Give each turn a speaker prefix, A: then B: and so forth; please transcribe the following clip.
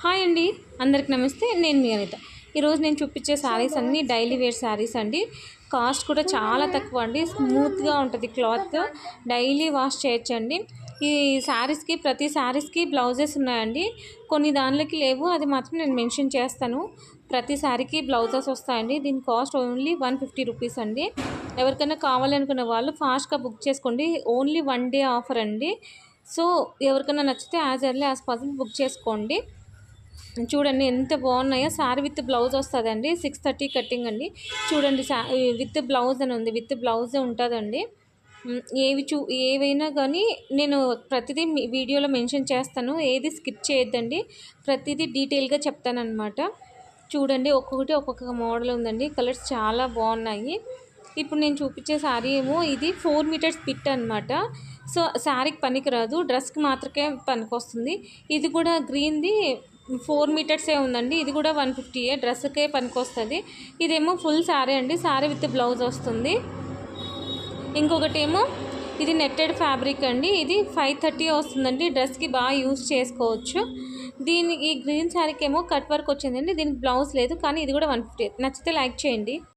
A: Hi అండి, అందరికి నమస్తే. నేను మీ అనిత. ఈరోజు నేను చూపించే శారీస్ అన్నీ డైలీ వేర్ శారీస్ అండి. కాస్ట్ కూడా చాలా తక్కువ అండి. స్మూత్గా ఉంటుంది క్లాత్, డైలీ వాష్ చేయొచ్చండి. ఈ శారీస్కి ప్రతి శారీస్కి బ్లౌజెస్ ఉన్నాయండి. కొన్ని దానిలోకి లేవు, అది మాత్రం నేను మెన్షన్ చేస్తాను. ప్రతి శారీకి బ్లౌజెస్ వస్తాయండి. దీని కాస్ట్ ఓన్లీ 150 రూపీస్ అండి. ఎవరికైనా కావాలనుకున్న వాళ్ళు ఫాస్ట్గా బుక్ చేసుకోండి. ఓన్లీ 1 డే ఆఫర్ అండి. సో ఎవరికైనా నచ్చితే as early as possible book చేసుకోండి. చూడండి ఎంత బాగున్నాయో. శారీ విత్ బ్లౌజ్ వస్తుందండి. 630 కటింగ్ అండి. చూడండి, విత్ బ్లౌజ్ అని ఉంది, విత్ బ్లౌజ్ ఉంటుందండి. ఏవైనా కానీ నేను ప్రతిదీ వీడియోలో మెన్షన్ చేస్తాను. ఏది స్కిప్ చేయొద్దండి, ప్రతిదీ డీటెయిల్గా చెప్తానమాట. చూడండి, ఒక్కొక్కటి ఒక్కొక్క మోడల్ ఉందండి. కలర్స్ చాలా బాగున్నాయి. ఇప్పుడు నేను చూపించే శారీ ఏమో ఇది 4 మీటర్స్ పిట్ అనమాట. సో శారీకి పనికిరాదు, డ్రెస్కి మాత్రమే పనికొస్తుంది. ఇది కూడా గ్రీన్ది 4 మీటర్సే ఉందండి. ఇది కూడా 150, డ్రెస్కే పనికొస్తుంది. ఇదేమో ఫుల్ శారీ అండి. శారీ విత్ బ్లౌజ్ వస్తుంది. ఇంకొకటి ఏమో ఇది నెట్టెడ్ ఫ్యాబ్రిక్ అండి. ఇది 530 వస్తుందండి. డ్రెస్కి బాగా యూజ్ చేసుకోవచ్చు. ఈ గ్రీన్ శారీకి ఏమో కట్ వర్క్ వచ్చిందండి. దీనికి బ్లౌజ్ లేదు, కానీ ఇది కూడా 150. నచ్చితే లైక్ చేయండి.